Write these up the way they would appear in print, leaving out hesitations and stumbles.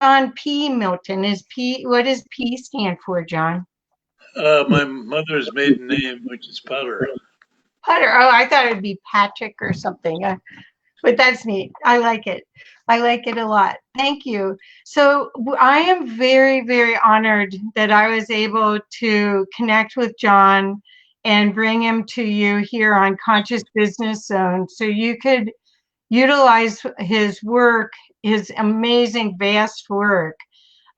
John P Milton. What does P stand for, John? My mother's maiden name, which is Potter. Putter. Oh, I thought it'd be Patrick or something. But that's neat. I like it. I like it a lot. Thank you. So I am very, very honored that I was able to connect with John and bring him to you here on Conscious Business Zone so you could utilize his work, his amazing, vast work,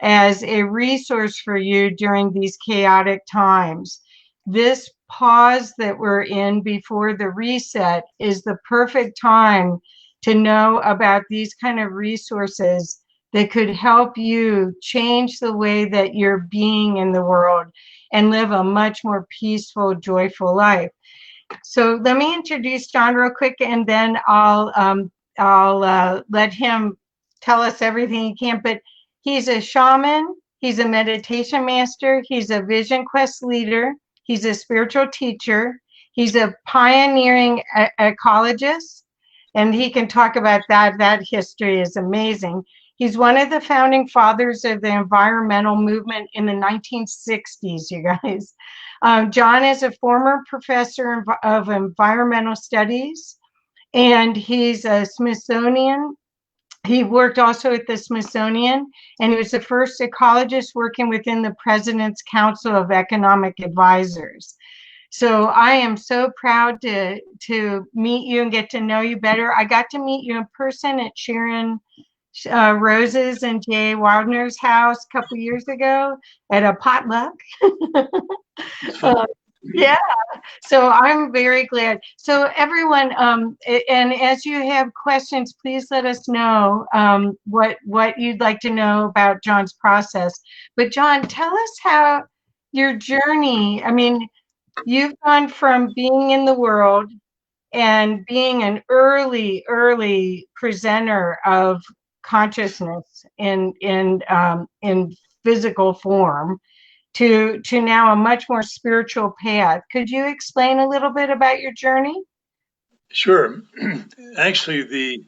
as a resource for you during these chaotic times. This pause that we're in before the reset is the perfect time to know about these kind of resources that could help you change the way that you're being in the world and live a much more peaceful, joyful life. So let me introduce John real quick, and then I'll let him tell us everything he can. But he's a shaman, he's a meditation master, he's a vision quest leader, he's a spiritual teacher, he's a pioneering ecologist, and he can talk about that. That history is amazing. He's one of the founding fathers of the environmental movement in the 1960s, you guys. John is a former professor of environmental studies, and he's a Smithsonian. He worked also at the Smithsonian, and he was the first ecologist working within the President's Council of Economic Advisors. So I am so proud to meet you and get to know you better. I got to meet you in person at Sharon Rose's and Jay Wildner's house a couple years ago at a potluck. uh, yeah, so I'm very glad. So everyone, and as you have questions, please let us know what you'd like to know about John's process. But John, tell us how your journey, I mean, you've gone from being in the world and being an early presenter of consciousness in physical form to now a much more spiritual path. Could you explain a little bit about your journey? Sure. Actually,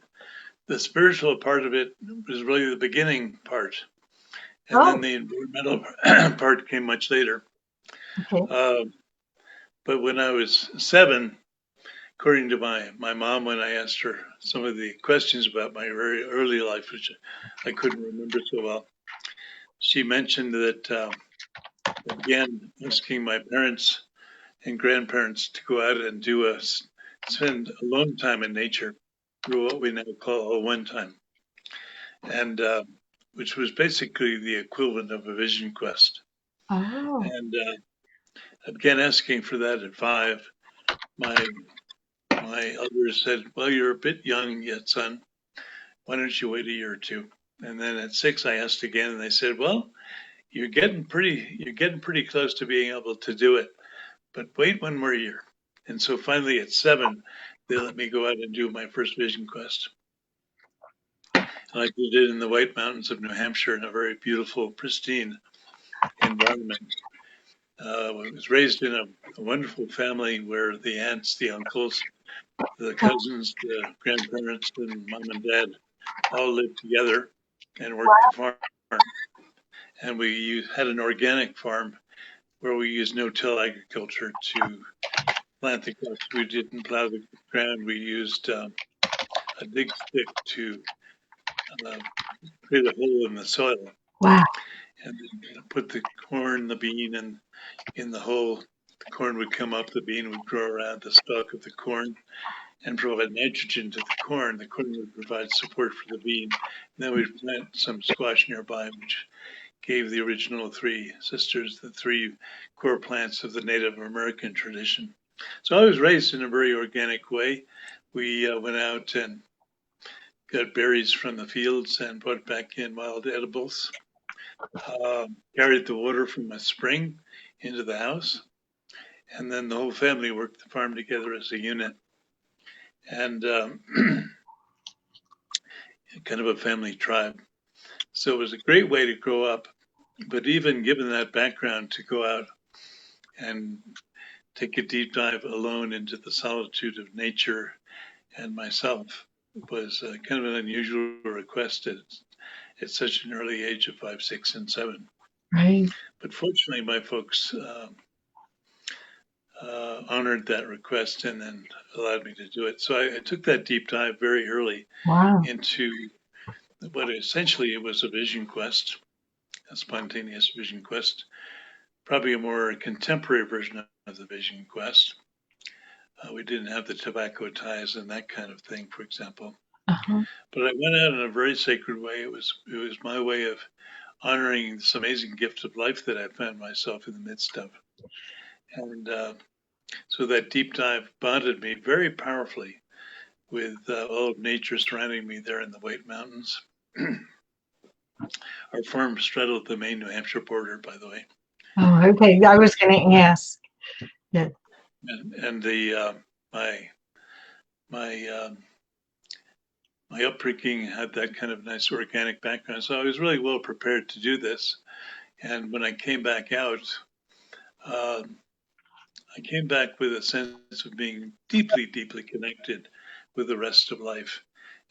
the spiritual part of it was really the beginning part, and then Oh, the environmental part came much later. okay. Uh, but when I was 7, according to my mom, when I asked her some of the questions about my very early life, which I couldn't remember so well, she mentioned that began asking my parents and grandparents to go out and spend alone time in nature, through what we now call a one time, and which was basically the equivalent of a vision quest. Oh, And I began asking for that at 5. My elders said, "Well, you're a bit young yet, son. Why don't you wait a year or two?" And then at 6, I asked again, and they said, "Well, you're getting pretty close to being able to do it, but wait one more year." And so finally, at 7, they let me go out and do my first vision quest. And I did it in the White Mountains of New Hampshire in a very beautiful, pristine environment. I was raised in a wonderful family where the aunts, the uncles, the cousins, the grandparents, and mom and dad all lived together and worked the farm. And we had an organic farm where we used no-till agriculture to plant the crops. We didn't plow the ground. We used a dig stick to uh, create a hole in the soil wow. and then put the corn, the bean, and in the hole. The corn would come up, the bean would grow around the stalk of the corn and provide nitrogen to the corn. The corn would provide support for the bean. And then we'd plant some squash nearby, which gave the original 3 sisters the 3 core plants of the Native American tradition. So I was raised in a very organic way. We went out and got berries from the fields and brought back in wild edibles. Carried the water from a spring into the house, and then the whole family worked the farm together as a unit, and kind of a family tribe. So it was a great way to grow up. But even given that background, to go out and take a deep dive alone into the solitude of nature and myself was kind of an unusual request at such an early age of 5, 6, and 7. Right. But fortunately, my folks honored that request and then allowed me to do it. So I took that deep dive very early Wow. into what essentially it was a vision quest, a spontaneous vision quest, probably a more contemporary version of the vision quest. We didn't have the tobacco ties and that kind of thing, for example. Uh-huh. But I went out in a very sacred way. It was my way of honoring this amazing gift of life that I found myself in the midst of. And so that deep dive bonded me very powerfully with all of nature surrounding me there in the White Mountains. Our farm straddled the Maine New Hampshire border, by the way. Oh, okay. I was going to ask. Yeah. And the my upbringing had that kind of nice organic background, so I was really well prepared to do this. And when I came back out, I came back with a sense of being deeply, deeply connected with the rest of life,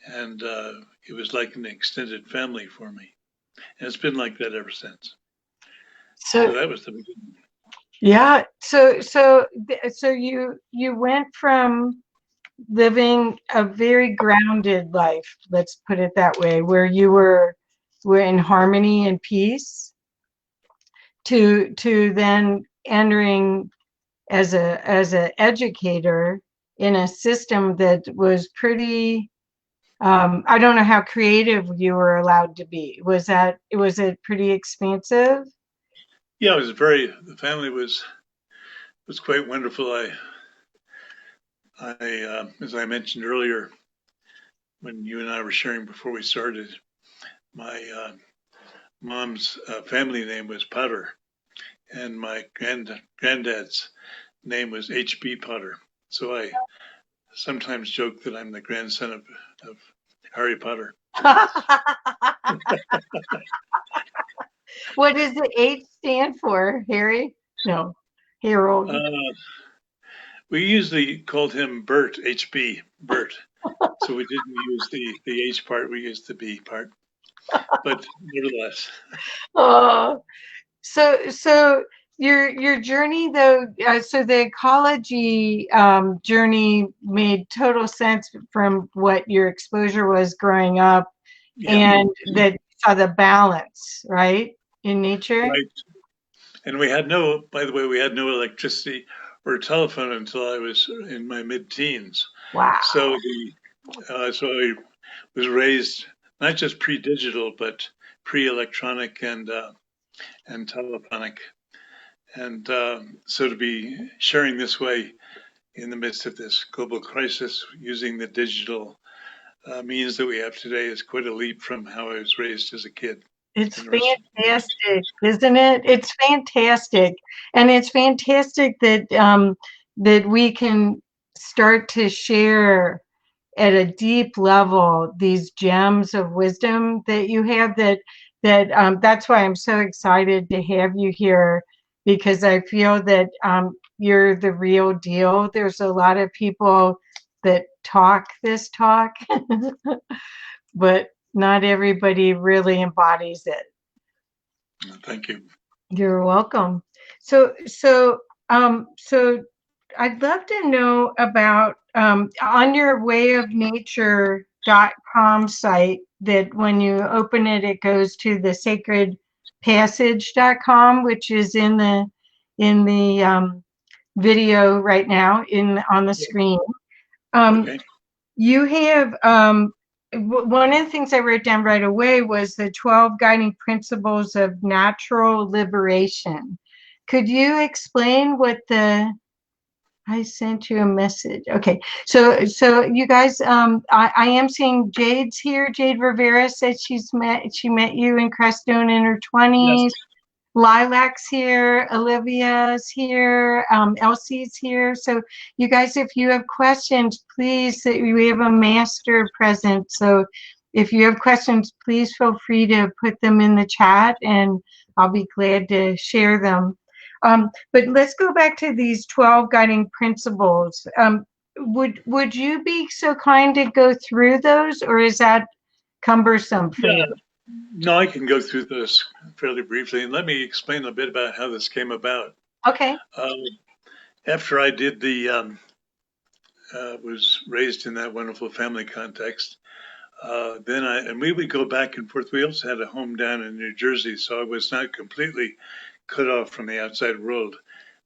and it was like an extended family for me, and it's been like that ever since. So So that was the beginning. yeah. So you went from living a very grounded life, let's put it that way, where you were in harmony and peace, to then entering as a educator in a system that was pretty, I don't know how creative you were allowed to be. Was it pretty expansive? Yeah, it was the family was quite wonderful. As I mentioned earlier, when you and I were sharing before we started, my mom's family name was Potter, and my granddad's name was H.B. Potter. So I sometimes joke that I'm the grandson of Harry Potter. What does the H stand for, Harry? No, Harold. We usually called him Bert, HB, Bert. So we didn't use the H part, we used the B part. But nevertheless. Oh, so your journey though, so the ecology journey made total sense from what your exposure was growing up, Yeah. and that you saw the balance, right, in nature. Right. And by the way, we had no electricity or telephone until I was in my mid-teens. Wow. So so I was raised not just pre-digital, but pre-electronic and telephonic. And so to be sharing this way in the midst of this global crisis, using the digital means that we have today, is quite a leap from how I was raised as a kid. It's fantastic, isn't it? It's fantastic. And it's fantastic that that we can start to share at a deep level these gems of wisdom that you have, that's why I'm so excited to have you here, because I feel that you're the real deal. There's a lot of people that talk this talk, but not everybody really embodies it. Thank you. You're welcome. So I'd love to know about on your wayofnature.com site, that when you open it, it goes to the sacredpassage.com, which is in the video right now on the screen. Okay. You have one of the things I wrote down right away was the 12 guiding principles of natural liberation. Could you explain what I sent you a message. Okay, so you guys, I am seeing Jade's here. Jade Rivera said she met you in Crestone in her 20s. Yes. Lilac's here, Olivia's here, Elsie's here. So you guys, if you have questions, please, we have a master present. So if you have questions, please feel free to put them in the chat and I'll be glad to share them. But let's go back to these 12 guiding principles. Would you be so kind to go through those, or is that cumbersome for you? No, I can go through this fairly briefly, and let me explain a bit about how this came about. Okay. After I did was raised in that wonderful family context, and we would go back and forth. We also had a home down in New Jersey, so I was not completely cut off from the outside world,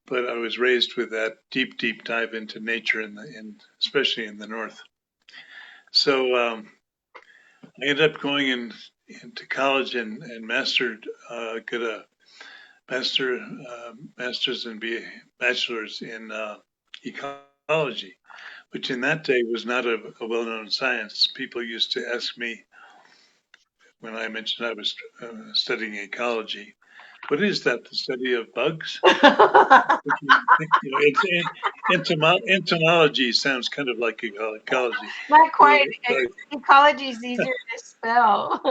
but I was raised with that deep, deep dive into nature, especially in the north. So I ended up going into college and mastered, got a master's and bachelor's in ecology, which in that day was not a well-known science. People used to ask me when I mentioned I was studying ecology, what is that? The study of bugs? Entomology sounds kind of like ecology. Not quite. But, Ecology is easier to spell.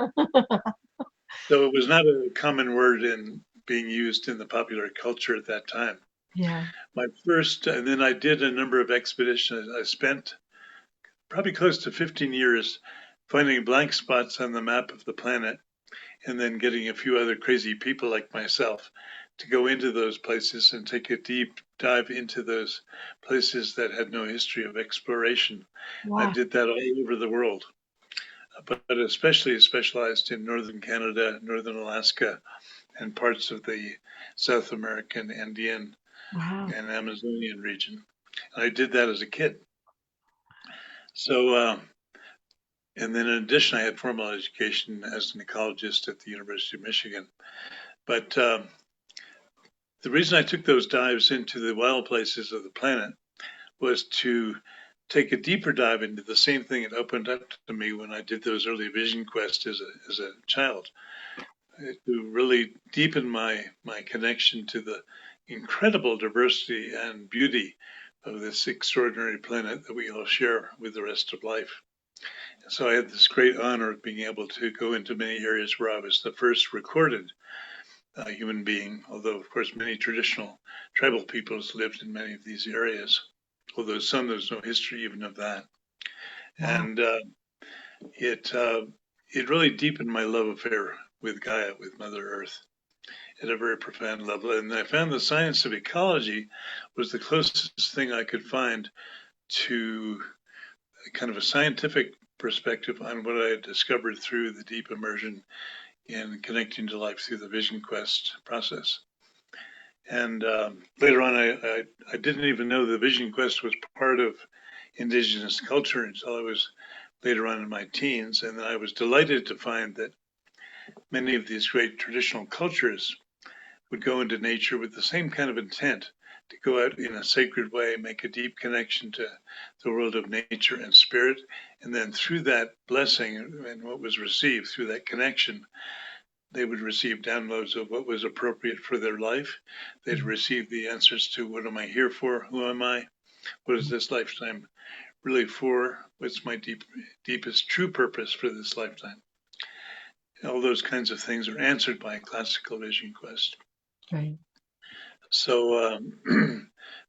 so it was not a common word in being used in the popular culture at that time. Yeah. My first, and then I did a number of expeditions. I spent probably close to 15 years finding blank spots on the map of the planet and then getting a few other crazy people like myself to go into those places and take a deep dive into those places that had no history of exploration. Wow. I did that all over the world, but especially specialized in northern Canada, northern Alaska, and parts of the South American, Andean, wow. and Amazonian region. And I did that as a kid. So, and then in addition, I had formal education as an ecologist at the University of Michigan. But the reason I took those dives into the wild places of the planet was to take a deeper dive into the same thing that opened up to me when I did those early vision quests as a child, to really deepen my connection to the incredible diversity and beauty of this extraordinary planet that we all share with the rest of life. So I had this great honor of being able to go into many areas where I was the first recorded human being, although of course many traditional tribal peoples lived in many of these areas, although some there's no history even of that. Wow. And it really deepened my love affair with Gaia, with Mother Earth, at a very profound level. And I found the science of ecology was the closest thing I could find to kind of a scientific perspective on what I had discovered through the deep immersion in connecting to life through the vision quest process. And later on, I didn't even know the vision quest was part of indigenous culture until I was later on in my teens. And I was delighted to find that many of these great traditional cultures would go into nature with the same kind of intent to go out in a sacred way, make a deep connection to the world of nature and spirit. And then through that blessing and what was received through that connection, they would receive downloads of what was appropriate for their life. They'd receive the answers to what am I here for? Who am I? What is this lifetime really for? What's my deepest true purpose for this lifetime? All those kinds of things are answered by a classical vision quest. Right. So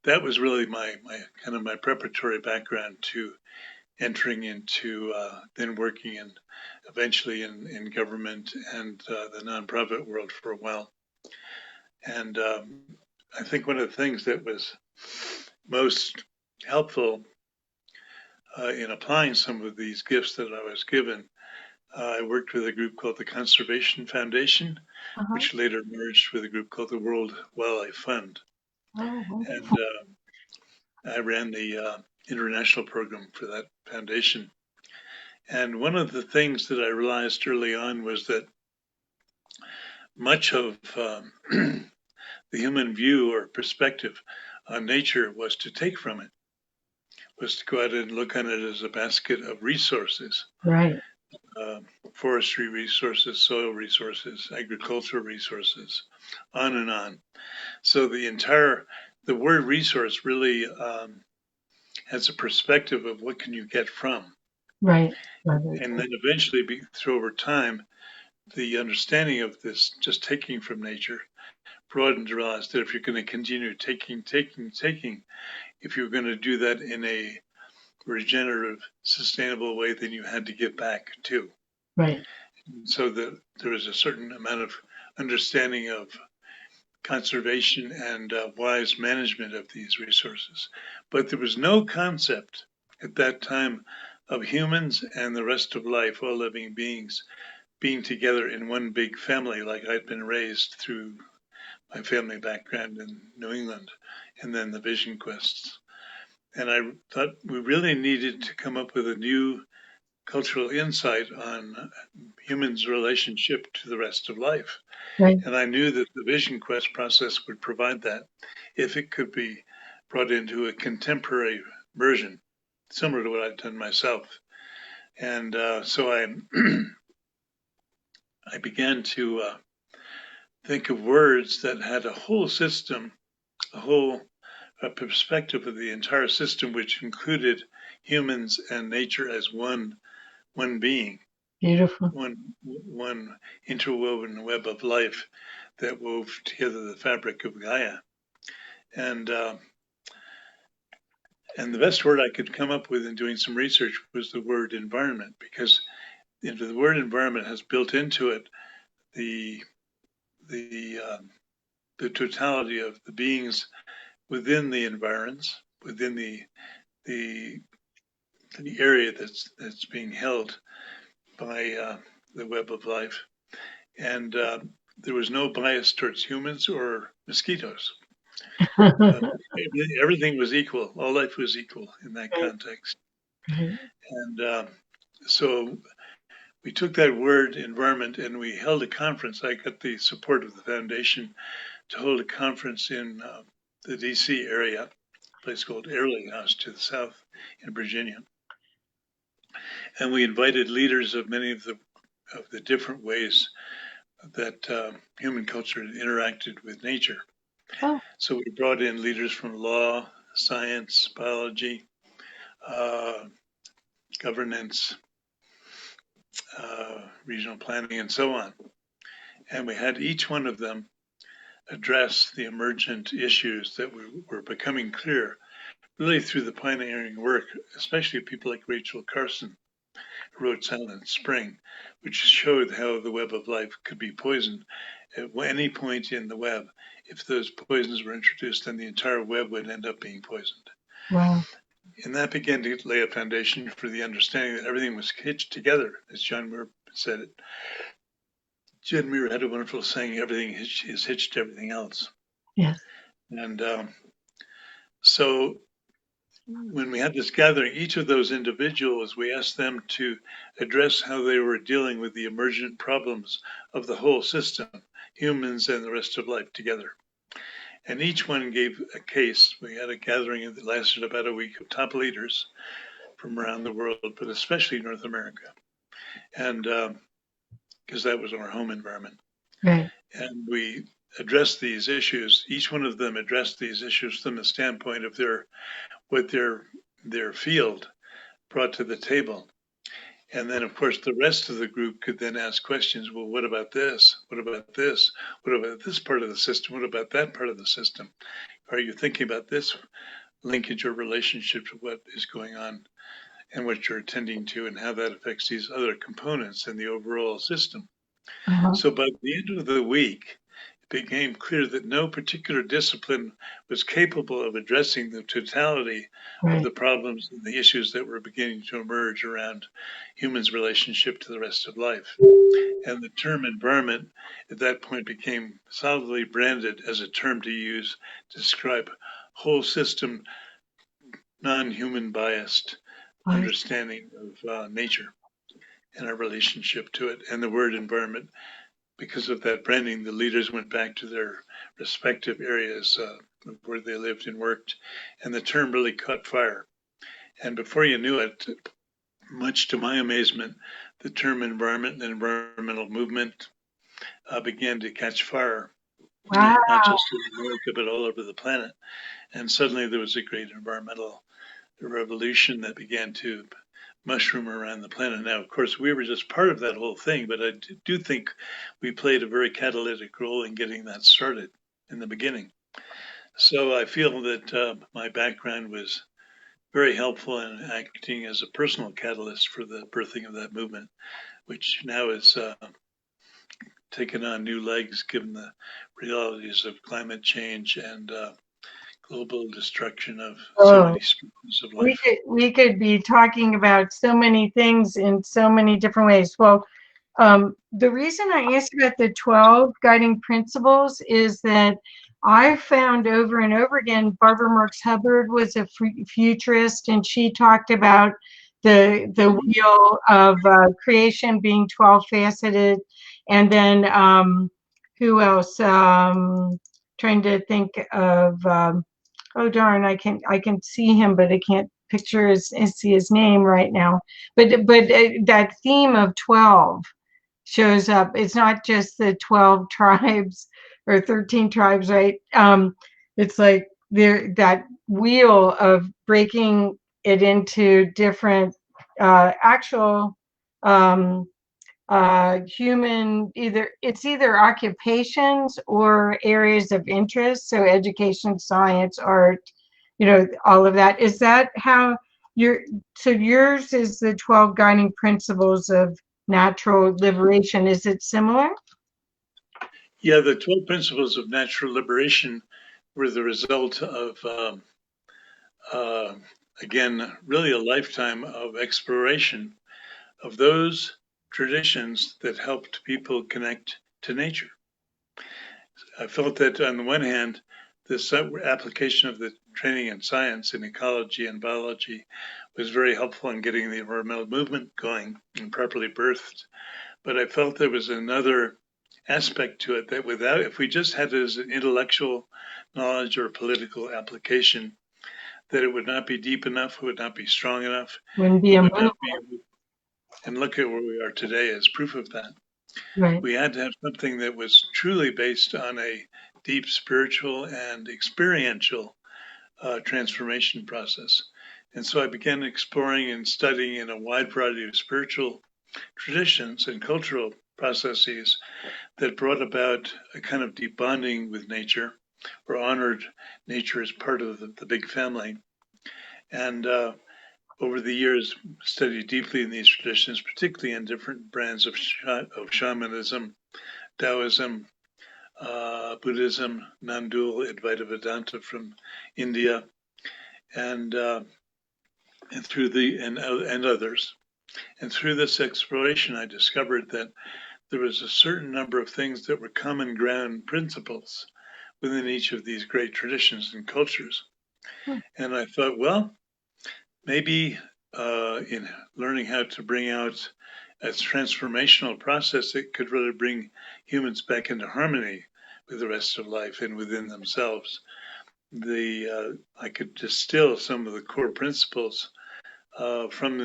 that was really my kind of my preparatory background to entering into then working in eventually in government and the nonprofit world for a while. And I think one of the things that was most helpful in applying some of these gifts that I was given, I worked with a group called the Conservation Foundation, which later merged with a group called the World Wildlife Fund. And I ran the international program for that foundation. And one of the things that I realized early on was that much of the human view or perspective on nature was to take from it, was to go out and look on it as a basket of resources. Right. Forestry resources, soil resources, agricultural resources, on and on. So the word resource really has a perspective of what can you get from. Right. And then eventually, through over time, the understanding of this just taking from nature broadened to realize that if you're going to continue taking, if you're going to do that in a regenerative, sustainable way, then you had to give back too. Right. so that there was a certain amount of understanding of conservation and wise management of these resources. But there was no concept at that time of humans and the rest of life, all living beings, being together in one big family like I'd been raised through my family background in New England, and then the vision quests. And I thought we really needed to come up with a new cultural insight on humans' relationship to the rest of life. Right. And I knew that the vision quest process would provide that if it could be brought into a contemporary version, similar to what I've done myself. And so I began to think of words that had a whole system, a whole perspective of the entire system, which included humans and nature as one being, Beautiful. one interwoven web of life that wove together the fabric of Gaia. And the best word I could come up with in doing some research was the word environment, because the word environment has built into it the totality of the beings within the environs, within the area that's being held by the web of life, and there was no bias towards humans or mosquitoes. Everything was equal. All life was equal in that context. And so we took that word environment and we held a conference. I got the support of the foundation to hold a conference in the DC area, a place called Airlie House to the south in Virginia. And we invited leaders of many of the different ways that human culture interacted with nature. Oh. So we brought in leaders from law, science, biology, governance, regional planning, and so on. And we had each one of them address the emergent issues that were becoming clear, really through the pioneering work, especially people like Rachel Carson, who wrote Silent Spring, which showed how the web of life could be poisoned at any point in the web. If those poisons were introduced, then the entire web would end up being poisoned. Wow. And that began to lay a foundation for the understanding that everything was hitched together, as John Muir said it. John Muir had a wonderful saying, everything is hitched to everything else. Yes. And so when we had this gathering, each of those individuals, we asked them to address how they were dealing with the emergent problems of the whole system, humans and the rest of life together. And each one gave a case. We had a gathering that lasted about a week of top leaders from around the world, but especially North America. And because that was our home environment. Right. And we addressed these issues. Each one of them addressed these issues from the standpoint of what their field brought to the table. And then, of course, the rest of the group could then ask questions. Well, what about this? What about this? What about this part of the system? What about that part of the system? Are you thinking about this linkage or relationship to what is going on and what you're attending to and how that affects these other components in the overall system? So by the end of the week, it became clear that no particular discipline was capable of addressing the totality of the problems and the issues that were beginning to emerge around humans' relationship to the rest of life. And the term environment at that point became solidly branded as a term to use to describe whole system, non-human biased understanding of nature and our relationship to it. And the word environment, because of that branding, the leaders went back to their respective areas where they lived and worked, and the term really caught fire. And before you knew it, much to my amazement, the term environment and environmental movement began to catch fire, Wow. not just in America, but all over the planet. And suddenly there was a great environmental revolution that began to mushroom around the planet. Now, of course, we were just part of that whole thing, but I do think we played a very catalytic role in getting that started in the beginning. So I feel that my background was very helpful in acting as a personal catalyst for the birthing of that movement. which now is taken on new legs given the realities of climate change and global destruction of so many species of life. We could be talking about so many things in so many different ways. Well, the reason I asked about the 12 guiding principles is that I found over and over again, Barbara Marx Hubbard was a futurist, and she talked about the wheel of creation being 12 faceted. And then who else? Trying to think of oh darn, I can see him, but I can't picture see his name right now. But that theme of 12 shows up. It's not just the 12 tribes or 13 tribes, right? It's like that wheel of breaking it into different actual human, either occupations or areas of interest. So education, science, art, all of that. Is that how yours is the 12 guiding principles of natural liberation? Is it similar? Yeah, the 12 principles of natural liberation were the result of, again, really a lifetime of exploration of those traditions that helped people connect to nature. I felt that on the one hand, this application of the training in science in ecology and biology was very helpful in getting the environmental movement going and properly birthed. But I felt there was another aspect to it that if we just had it as an intellectual knowledge or political application, that it would not be deep enough, it would not be strong enough. Wouldn't be and look at where we are today as proof of that. Right. We had to have something that was truly based on a deep spiritual and experiential transformation process. And so I began exploring and studying in a wide variety of spiritual traditions and cultural processes that brought about a kind of deep bonding with nature, or honored nature as part of the big family. And over the years, studied deeply in these traditions, particularly in different brands of shamanism, Taoism, Buddhism, non-dual Advaita Vedanta from India, and others. And through this exploration, I discovered that there was a certain number of things that were common ground principles within each of these great traditions and cultures. And I thought, well, maybe in learning how to bring out a transformational process, it could really bring humans back into harmony with the rest of life and within themselves. I could distill some of the core principles from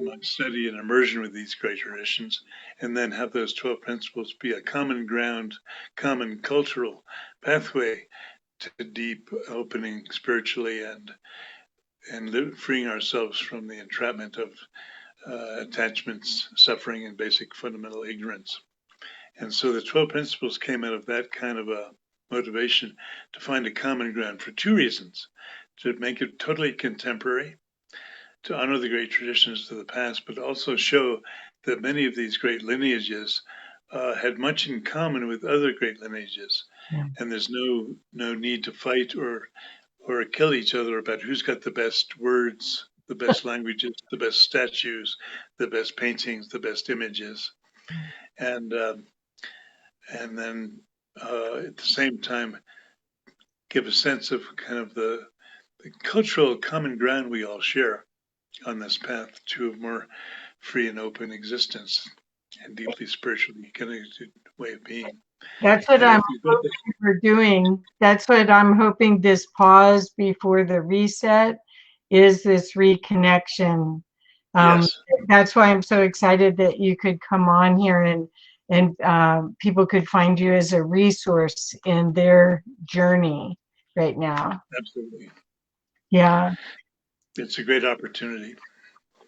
my study and immersion with these great traditions, and then have those 12 principles be a common ground, common cultural pathway to deep opening spiritually and freeing ourselves from the entrapment of attachments, suffering, and basic fundamental ignorance. And so the 12 principles came out of that kind of a motivation to find a common ground for two reasons: to make it totally contemporary, to honor the great traditions of the past, but also show that many of these great lineages had much in common with other great lineages. Yeah. And there's no need to fight or kill each other about who's got the best words, the best languages, the best statues, the best paintings, the best images. And then at the same time, give a sense of kind of the cultural common ground we all share on this path to a more free and open existence and deeply spiritually connected way of being. That's what I'm hoping we're doing. That's what I'm hoping this pause before the reset is, this reconnection. Yes. That's why I'm so excited that you could come on here and people could find you as a resource in their journey right now. Absolutely. Yeah. It's a great opportunity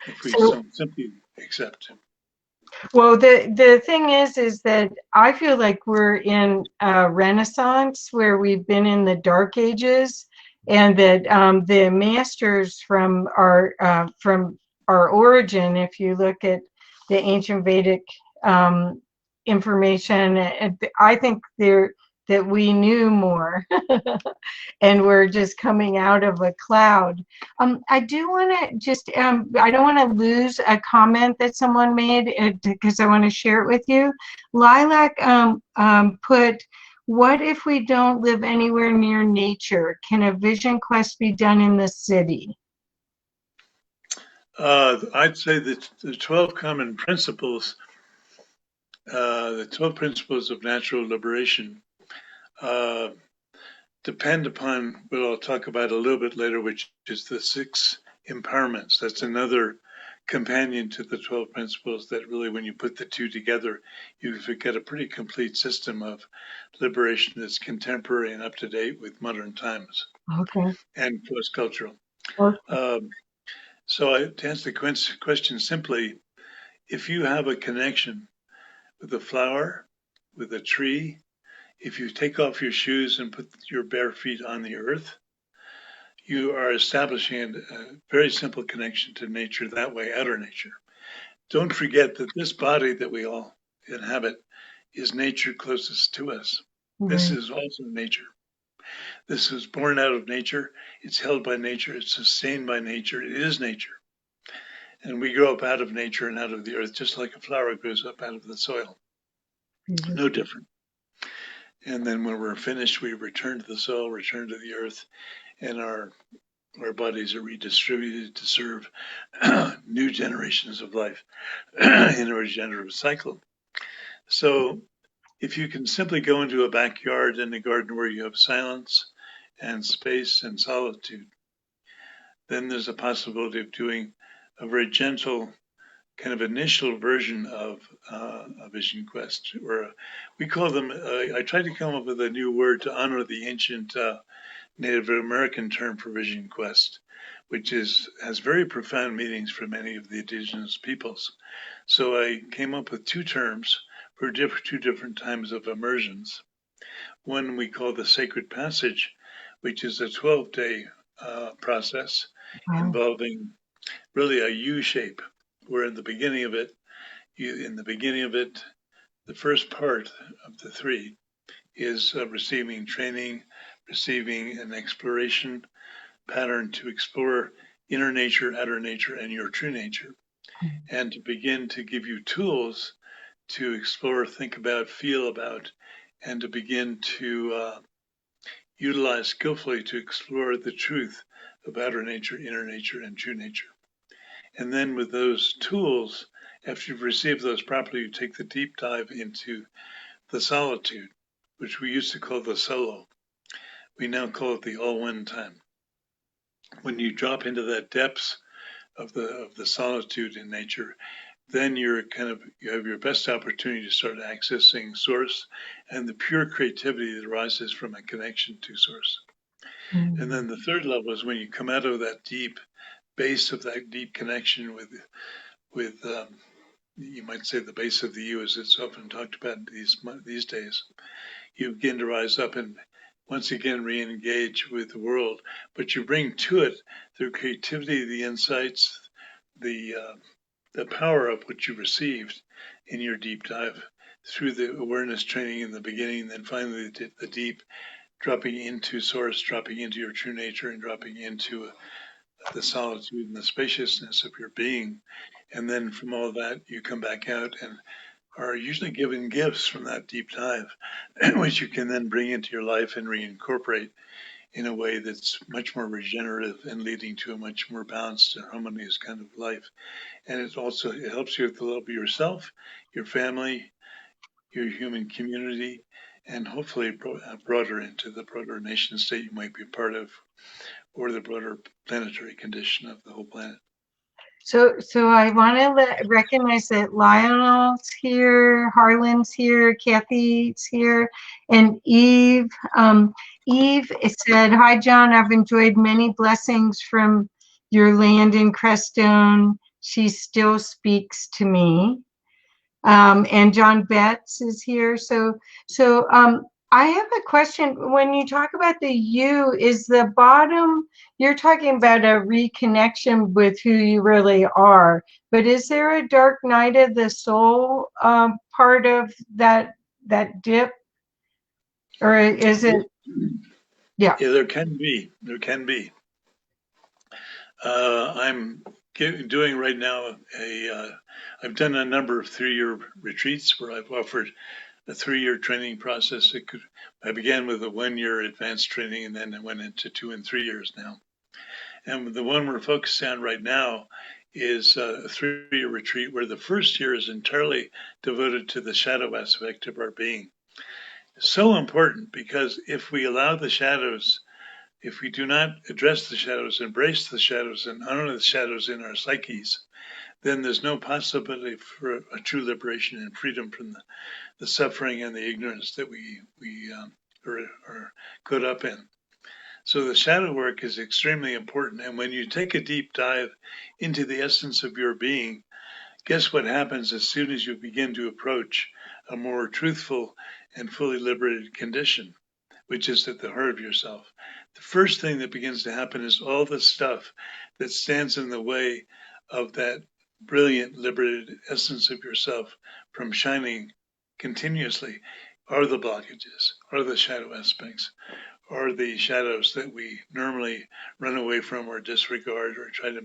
if we simply accept. Well, the thing is that I feel like we're in a renaissance where we've been in the dark ages, and that the masters from our origin, if you look at the ancient Vedic information. I think that we knew more and we're just coming out of a cloud. I do want to just, I don't want to lose a comment that someone made because I want to share it with you. Lilac put, what if we don't live anywhere near nature? Can a vision quest be done in the city? I'd say that the 12 common principles, the 12 principles of natural liberation, uh, depend upon what I'll talk about a little bit later, which is the 6 empowerments. That's another companion to the 12 principles that really, when you put the two together, you get a pretty complete system of liberation that's contemporary and up to date with modern times. Okay. And post-cultural. Okay. So to answer the question simply, if you have a connection with a flower, with a tree, if you take off your shoes and put your bare feet on the earth, you are establishing a very simple connection to nature that way, outer nature. Don't forget that this body that we all inhabit is nature closest to us. This is also nature. This is born out of nature. It's held by nature. It's sustained by nature. It is nature. And we grow up out of nature and out of the earth, just like a flower grows up out of the soil. No different. And then when we're finished, we return to the soil, return to the earth, and our bodies are redistributed to serve new generations of life in a regenerative cycle. So if you can simply go into a backyard and a garden where you have silence and space and solitude, then there's a possibility of doing a very gentle kind of initial version of a vision quest, or we call them, I tried to come up with a new word to honor the ancient Native American term for vision quest, which has very profound meanings for many of the indigenous peoples. So I came up with 2 terms for 2 different times of immersions. One we call the sacred passage, which is a 12-day process involving really a U shape, where in the beginning of it, the first part of the 3 is receiving training, receiving an exploration pattern to explore inner nature, outer nature, and your true nature, and to begin to give you tools to explore, think about, feel about, and to begin to utilize skillfully to explore the truth of outer nature, inner nature, and true nature. And then with those tools, after you've received those properly, you take the deep dive into the solitude, which we used to call the solo. We now call it the all-one time. When you drop into that depths of the solitude in nature, then you have your best opportunity to start accessing source and the pure creativity that arises from a connection to source. And then the third level is when you come out of that deep base of that deep connection with you might say the base of the U, as it's often talked about these days. You begin to rise up and once again re-engage with the world, but you bring to it the creativity, the insights, the power of what you received in your deep dive through the awareness training in the beginning, then finally the deep, dropping into source, dropping into your true nature, and dropping into the solitude and the spaciousness of your being. And then from all that, you come back out and are usually given gifts from that deep dive, which you can then bring into your life and reincorporate in a way that's much more regenerative and leading to a much more balanced and harmonious kind of life. And it helps you with the love of yourself, your family, your human community, and hopefully broader into the broader nation state you might be part of, or the broader planetary condition of the whole planet. So I want to recognize that Lionel's here, Harlan's here, Kathy's here, and Eve. Eve said, "Hi, John. I've enjoyed many blessings from your land in Crestone. She still speaks to me." And John Betts is here. So I have a question. When you talk about the you, is the bottom, you're talking about a reconnection with who you really are, but is there a dark night of the soul part of that dip, or is it? Yeah. Yeah, there can be. There can be. I'm doing right now I've done a number of 3-year retreats where I've offered a 3-year training process. I began with a 1-year advanced training and then I went into 2 and 3 years now. And the one we're focused on right now is a 3-year retreat where the first year is entirely devoted to the shadow aspect of our being. So important because if we allow the shadows, if we do not address the shadows, embrace the shadows, and honor the shadows in our psyches, then there's no possibility for a true liberation and freedom from the suffering and the ignorance that we are caught up in. So the shadow work is extremely important. And when you take a deep dive into the essence of your being, guess what happens as soon as you begin to approach a more truthful and fully liberated condition, which is at the heart of yourself? The first thing that begins to happen is all the stuff that stands in the way of that brilliant, liberated essence of yourself from shining continuously are the blockages, are the shadow aspects, are the shadows that we normally run away from or disregard or try to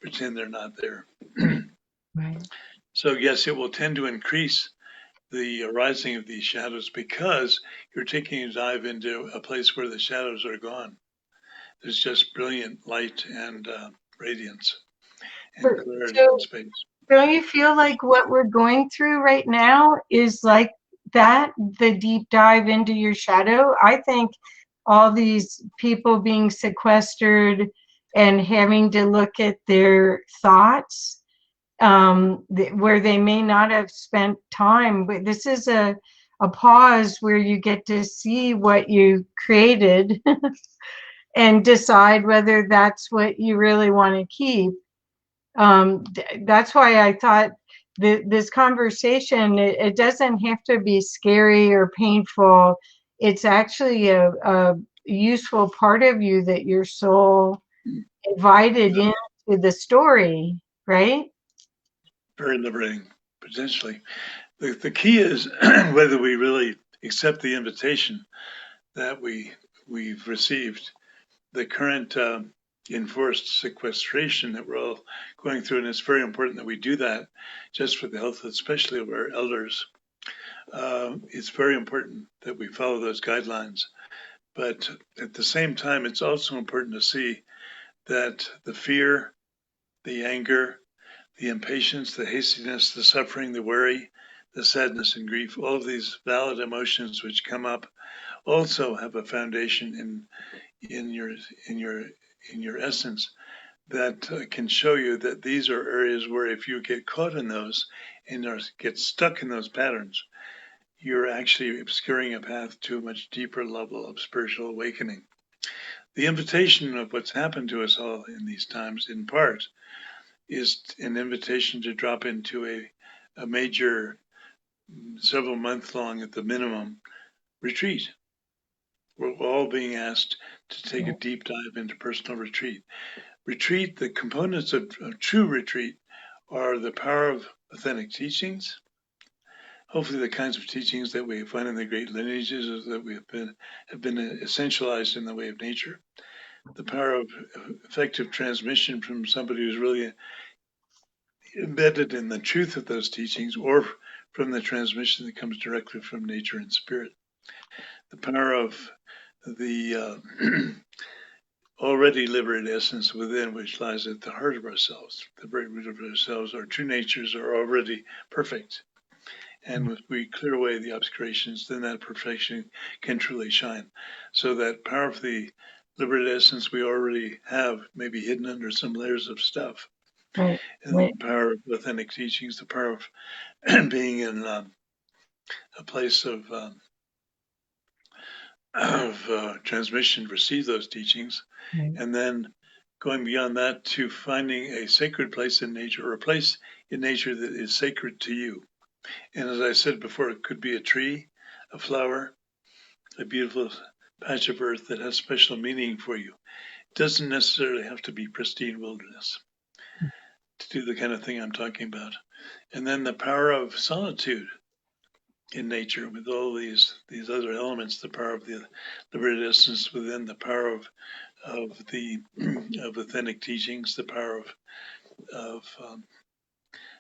pretend they're not there. Right. So, yes, it will tend to increase the arising of these shadows because you're taking a dive into a place where the shadows are gone. There's just brilliant light and radiance and clarity in So space. don't you feel like what we're going through right now is like that, the deep dive into your shadow? I think all these people being sequestered and having to look at their thoughts, where they may not have spent time, but this is a pause where you get to see what you created and decide whether that's what you really want to keep. That's why I thought this conversation, it doesn't have to be scary or painful. It's actually a useful part of you that your soul invited Yeah, into the story, right? very liberating, potentially. The key is whether we really accept the invitation that we've received. The current enforced sequestration that we're all going through, and it's very important that we do that just for the health, especially of our elders. It's very important that we follow those guidelines. But at the same time, it's also important to see that the fear, the anger, the impatience, the hastiness, the suffering, the worry, the sadness and grief, all of these valid emotions which come up also have a foundation in your in your in your essence that can show you that these are areas where if you get caught in those and get stuck in those patterns, you're actually obscuring a path to a much deeper level of spiritual awakening. The invitation of what's happened to us all in these times, in part, is an invitation to drop into a major, several month long at the minimum, retreat. We're all being asked to take a deep dive into personal retreat. Retreat, the components of true retreat are the power of authentic teachings, hopefully the kinds of teachings that we find in the great lineages that have been essentialized in the way of nature, the power of effective transmission from somebody who's really embedded in the truth of those teachings, or from the transmission that comes directly from nature and spirit, the power of the already liberated essence within, which lies at the heart of ourselves, the very root of ourselves. Our true natures are already perfect. And if we clear away the obscurations, then that perfection can truly shine. So that power of the liberated essence we already have may be hidden under some layers of stuff. Right. And the power of authentic teachings, the power of being in a place of transmission, receive those teachings, Right. and then going beyond that to finding a sacred place in nature, or a place in nature that is sacred to you. And as I said before, it could be a tree, a flower, a beautiful patch of earth that has special meaning for you. It doesn't necessarily have to be pristine wilderness to do the kind of thing I'm talking about. And then the power of solitude in nature with all these other elements, the power of the liberated essence within, the power of the of authentic teachings, the power of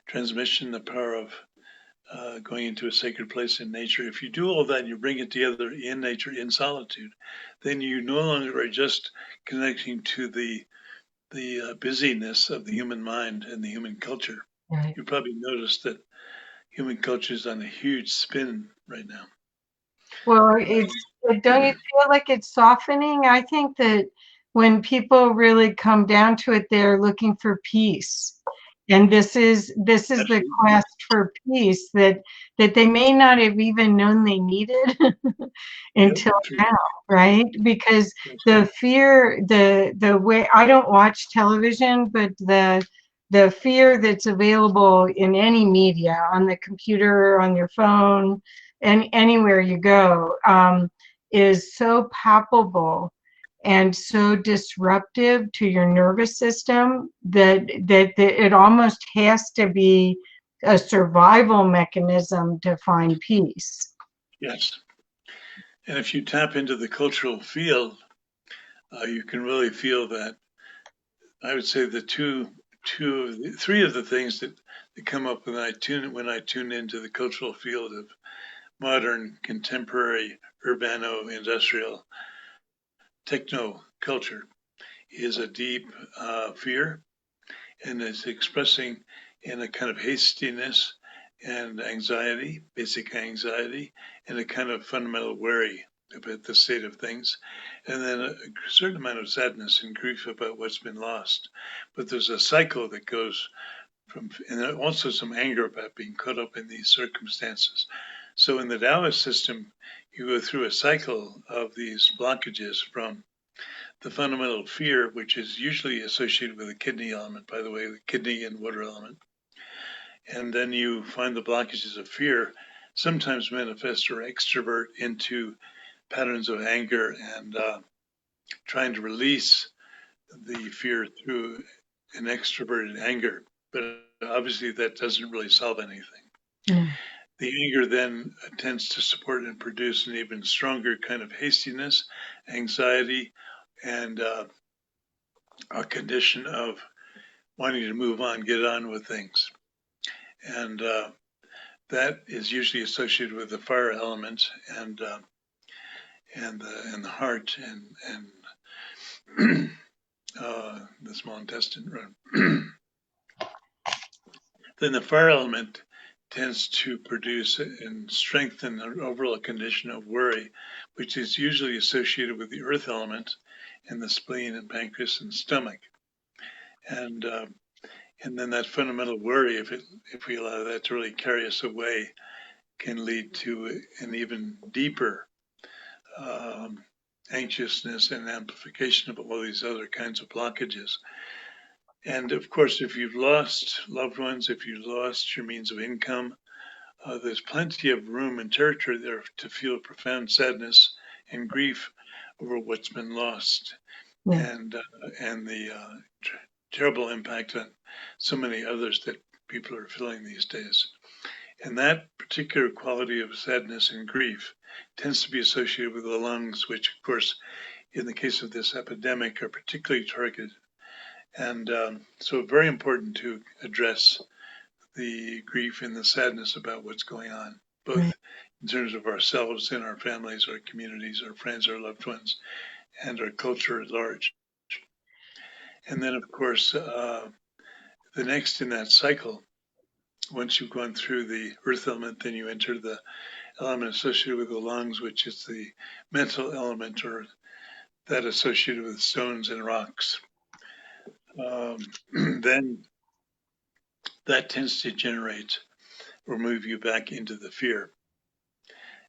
transmission, the power of going into a sacred place in nature. If you do all that and you bring it together in nature, in solitude, then you no longer are just connecting to the busyness of the human mind and the human culture. Right. You probably noticed that human culture is on a huge spin right now. Well, don't you feel like it's softening? I think that when people really come down to it, they're looking for peace. And this is the Absolutely. quest for peace that they may not have even known they needed Yep. until True. now, right? Because Yes. the fear, the way I don't watch television, but the fear that's available in any media, on the computer, on your phone, and anywhere you go, is so palpable and so disruptive to your nervous system that it almost has to be a survival mechanism to find peace. Yes. And if you tap into the cultural field, you can really feel that. I would say the three of the things that come up when I tune into the cultural field of modern, contemporary, urbano, industrial, techno culture is a deep fear, and it's expressing in a kind of hastiness and anxiety, basic anxiety, and a kind of fundamental worry about the state of things, and then a certain amount of sadness and grief about what's been lost. But there's a cycle that goes from, and also some anger about being caught up in these circumstances. So in the Taoist system, you go through a cycle of these blockages from the fundamental fear, which is usually associated with the kidney element, by the way, the kidney and water element. And then you find the blockages of fear sometimes manifest or extrovert into patterns of anger and trying to release the fear through an extroverted anger. But obviously, that doesn't really solve anything. Yeah. The anger then tends to support and produce an even stronger kind of hastiness, anxiety, and a condition of wanting to move on, get on with things. And that is usually associated with the fire element and the heart and the small intestine. Then the fire element tends to produce and strengthen an overall condition of worry, which is usually associated with the earth element and the spleen and pancreas and stomach. And and then that fundamental worry, if we allow that to really carry us away, can lead to an even deeper um, anxiousness and amplification of all these other kinds of blockages. And of course, if you've lost loved ones, if you've lost your means of income, there's plenty of room and territory there to feel profound sadness and grief over what's been lost, Yeah. and the terrible impact on so many others that people are feeling these days. And that particular quality of sadness and grief tends to be associated with the lungs, which, of course, in the case of this epidemic, are particularly targeted. And so, very important to address the grief and the sadness about what's going on, both Right. in terms of ourselves and our families, our communities, our friends, our loved ones, and our culture at large. And then, of course, the next in that cycle, once you've gone through the earth element, then you enter the element associated with the lungs, which is the mental element or that associated with stones and rocks. Then that tends to generate or move you back into the fear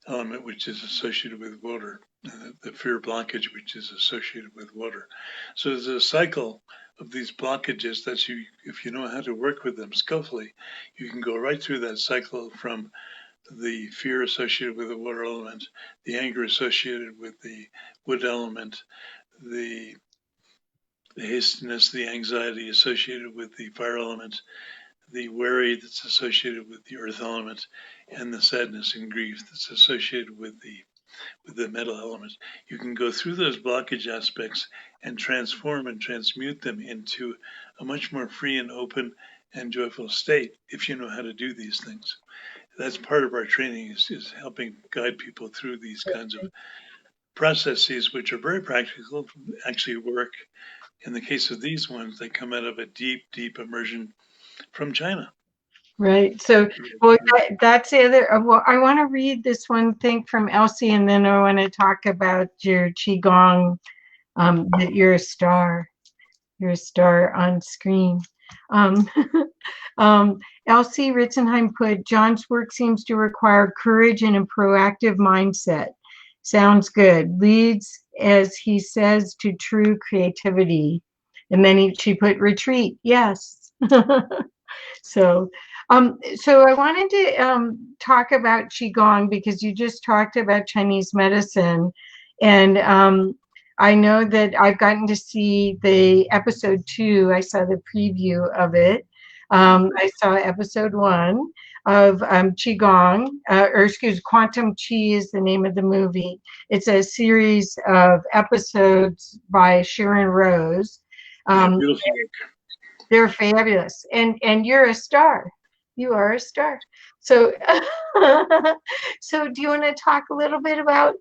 element, which is associated with water, the fear blockage, which is associated with water. So there's a cycle of these blockages that if you know how to work with them skillfully, you can go right through that cycle from the fear associated with the water element, the anger associated with the wood element, the hastiness, the anxiety associated with the fire element, the worry that's associated with the earth element, and the sadness and grief that's associated with the metal element. You can go through those blockage aspects and transform and transmute them into a much more free and open and joyful state if you know how to do these things. That's part of our training is helping guide people through these kinds of processes, which are very practical, actually work. In the case of these ones, they come out of a deep, deep immersion from China. Right. So, well, that's the other. Well, I want to read this one thing from Elsie, and then I want to talk about your qigong. That you're a star. You're a star on screen. Um, Elsie Ritzenheim put, John's work seems to require courage and a proactive mindset. Sounds good. Leads, as he says, to true creativity. And then she put retreat. Yes. So, so I wanted to talk about qigong because you just talked about Chinese medicine, and I know that I've gotten to see the episode 2. I saw the preview of it. I saw episode 1 of qigong, Quantum Qi is the name of the movie. It's a series of episodes by Sharon Rose. Beautiful. They're fabulous, and you're a star. You are a star. So, so do you want to talk a little bit about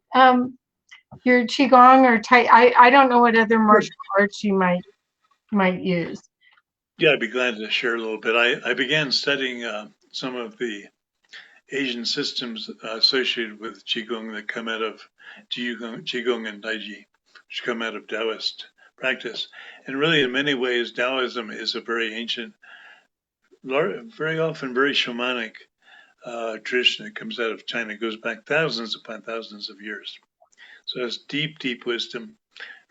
your qigong or tai? I don't know what other martial arts you might use. Yeah, I'd be glad to share a little bit. I began studying some of the Asian systems associated with qigong that come out of qigong and taiji, which come out of Taoist practice. And really, in many ways, Taoism is a very ancient, very often very shamanic tradition that comes out of China. It goes back thousands upon thousands of years. So it's deep, deep wisdom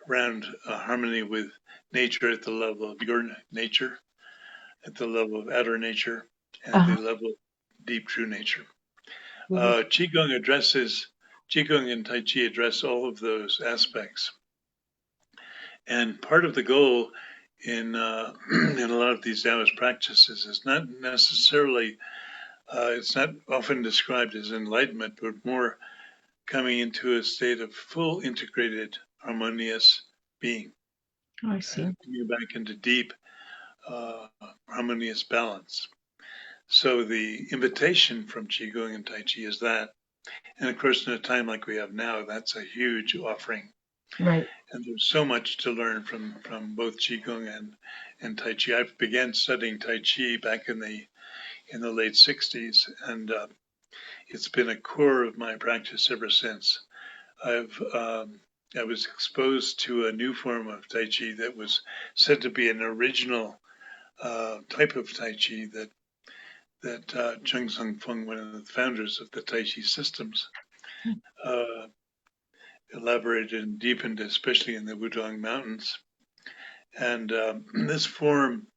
around harmony with nature at the level of your nature, at the level of outer nature, and the level of deep true nature. Qigong and Tai Chi address all of those aspects. And part of the goal in in a lot of these Taoist practices is not necessarily, it's not often described as enlightenment, but more coming into a state of full integrated, harmonious being. I see. Coming back into deep, harmonious balance. So the invitation from Qigong and Tai Chi is that. And of course, in a time like we have now, that's a huge offering. Right. And there's so much to learn from both Qigong and Tai Chi. I began studying Tai Chi back in the late 60s, and it's been a core of my practice ever since. I was exposed to a new form of Tai Chi that was said to be an original type of Tai Chi that Chung Sung Fung, one of the founders of the Tai Chi systems, elaborated and deepened, especially in the Wudong Mountains. And this form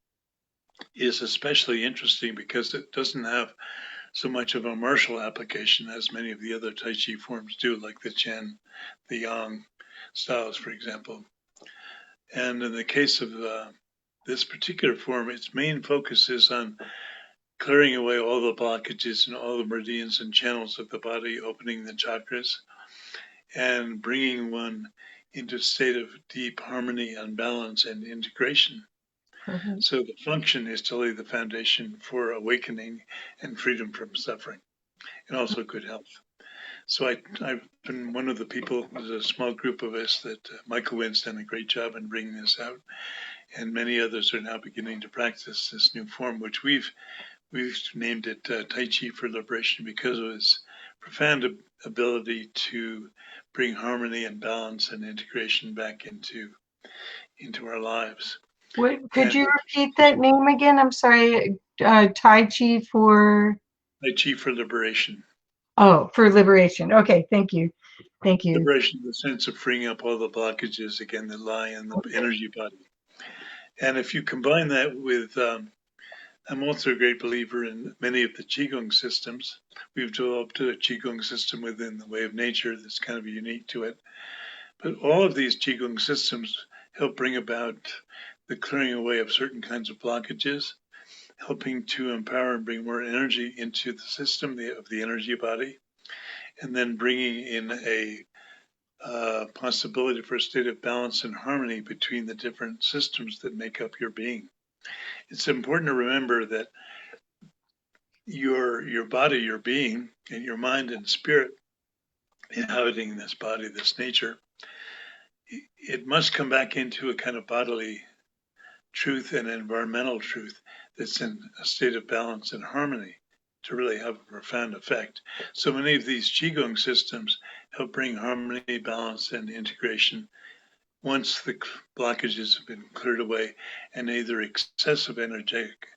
is especially interesting because it doesn't have so much of a martial application as many of the other Tai Chi forms do, like the Chen, the Yang styles, for example. And in the case of this particular form, its main focus is on clearing away all the blockages and all the meridians and channels of the body, opening the chakras, and bringing one into a state of deep harmony and balance and integration. Mm-hmm. So the function is to lay the foundation for awakening and freedom from suffering, and also good health. So I've been one of the people, there's a small group of us that Michael Wynn's done a great job in bringing this out, and many others are now beginning to practice this new form, which we've named it Tai Chi for Liberation because of its profound ability to bring harmony and balance and integration back into our lives. Could you repeat that name again? I'm sorry. Tai Chi for? Tai Chi for Liberation. Oh, for liberation. Okay, thank you. Thank you. Liberation in the sense of freeing up all the blockages, again, that lie in the energy body. And if you combine that with I'm also a great believer in many of the Qigong systems. We've developed a Qigong system within the way of nature that's kind of unique to it. But all of these Qigong systems help bring about the clearing away of certain kinds of blockages, helping to empower and bring more energy into the system of the energy body, and then bringing in a possibility for a state of balance and harmony between the different systems that make up your being. It's important to remember that your body, your being, and your mind and spirit inhabiting this body, this nature, it must come back into a kind of bodily truth and environmental truth that's in a state of balance and harmony to really have a profound effect. So many of these Qigong systems help bring harmony, balance, and integration once the blockages have been cleared away and either excessive energetic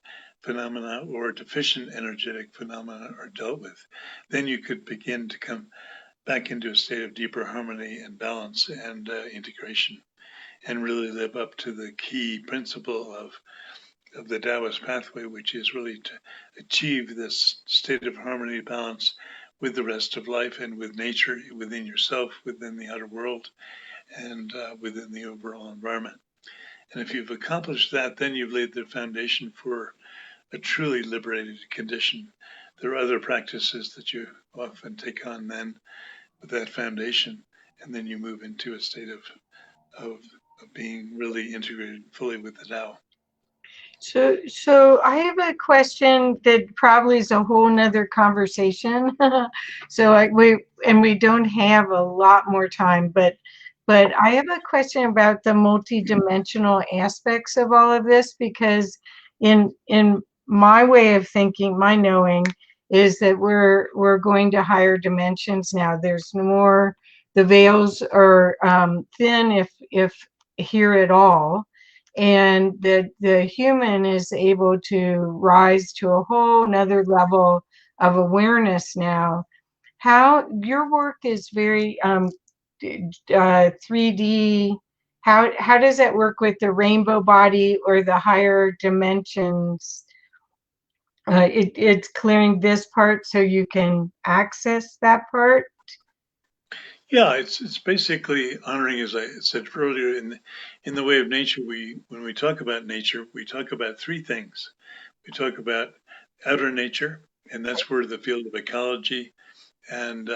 phenomena or deficient energetic phenomena are dealt with. Then you could begin to come back into a state of deeper harmony and balance and integration, and really live up to the key principle of the Taoist pathway, which is really to achieve this state of harmony, balance with the rest of life and with nature, within yourself, within the outer world, and within the overall environment. And if you've accomplished that, then you've laid the foundation for a truly liberated condition. There are other practices that you often take on then with that foundation, and then you move into a state of being really integrated fully with the Tao. So I have a question that probably is a whole nother conversation. We don't have a lot more time, but I have a question about the multidimensional aspects of all of this, because in my way of thinking, my knowing is that we're going to higher dimensions now. There's more, the veils are thin, if here at all, and the human is able to rise to a whole nother level of awareness now. How your work is very 3D. How does that work with the rainbow body or the higher dimensions? It's clearing this part so you can access that part. Yeah, it's basically honoring, as I said earlier, in the way of nature. When we talk about nature, we talk about three things. We talk about outer nature, and that's where the field of ecology and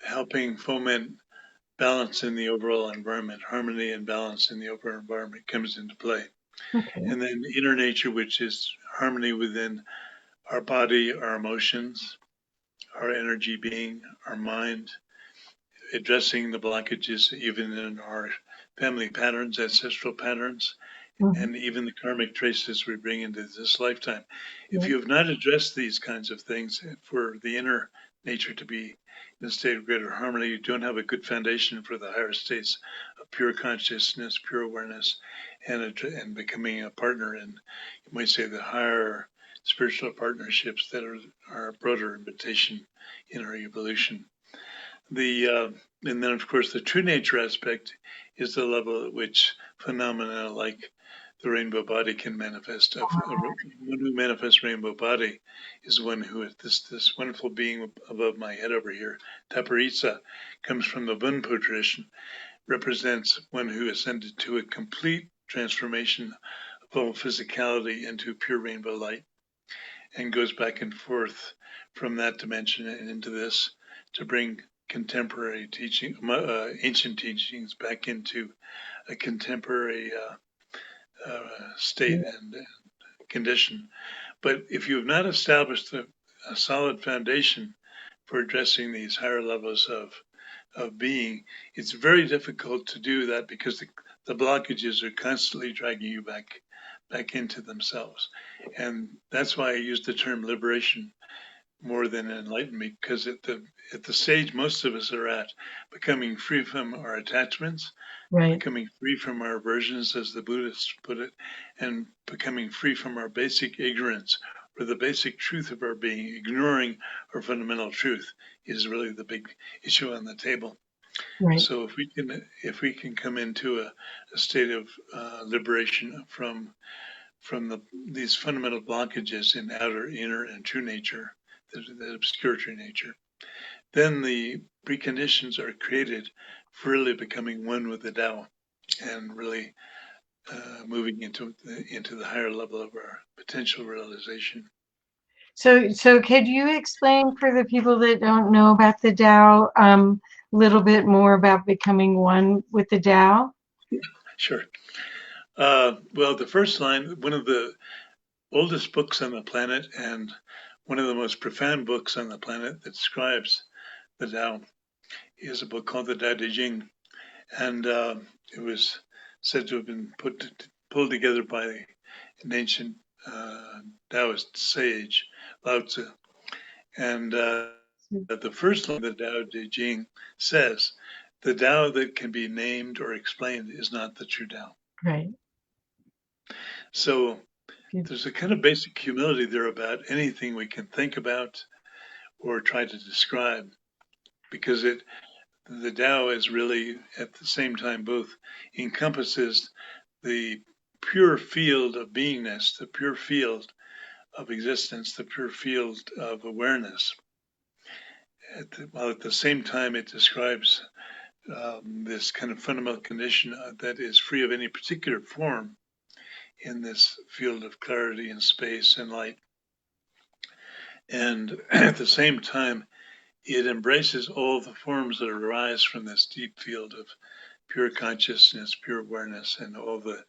helping foment balance in the overall environment, harmony and balance in the overall environment comes into play. Okay. And then inner nature, which is harmony within our body, our emotions, our energy being, our mind, addressing the blockages even in our family patterns, ancestral patterns, Mhm. and even the karmic traces we bring into this lifetime. If Yeah. you have not addressed these kinds of things for the inner nature to be in a state of greater harmony, you don't have a good foundation for the higher states of pure consciousness, pure awareness, and becoming a partner in, you might say, the higher spiritual partnerships that are a broader invitation in our evolution. And then, of course, the true nature aspect is the level at which phenomena like the rainbow body can manifest. One who manifests rainbow body is one who is this wonderful being above my head over here. Taparitsa comes from the Bunpo tradition, represents one who ascended to a complete transformation of all physicality into pure rainbow light, and goes back and forth from that dimension and into this to bring contemporary teaching, ancient teachings back into a contemporary state and condition. But if you have not established a solid foundation for addressing these higher levels of being, it's very difficult to do that because the blockages are constantly dragging you back into themselves. And that's why I use the term liberation more than enlightenment, because at the stage most of us are at, becoming free from our attachments, Right. becoming free from our aversions, as the Buddhists put it, and becoming free from our basic ignorance or the basic truth of our being. Ignoring our fundamental truth is really the big issue on the table. Right. So if we can come into a state of liberation from these fundamental blockages in outer, inner, and true nature, that obscure true nature, then the preconditions are created for really becoming one with the Tao and really moving into the higher level of our potential realization. So could you explain for the people that don't know about the Tao, a little bit more about becoming one with the Tao? Sure. Well, the first line, one of the oldest books on the planet and one of the most profound books on the planet that describes the Tao is a book called the Tao Te Ching. And it was said to have been pulled together by an ancient Taoist sage, Lao Tzu. And the first line of the Tao Te Ching says, the Tao that can be named or explained is not the true Tao. Right. So there's a kind of basic humility there about anything we can think about or try to describe, because the Tao is really at the same time both encompasses the pure field of beingness, the pure field of existence, the pure field of awareness, while at the same time it describes this kind of fundamental condition that is free of any particular form in this field of clarity and space and light. And at the same time, it embraces all the forms that arise from this deep field of pure consciousness, pure awareness, and all the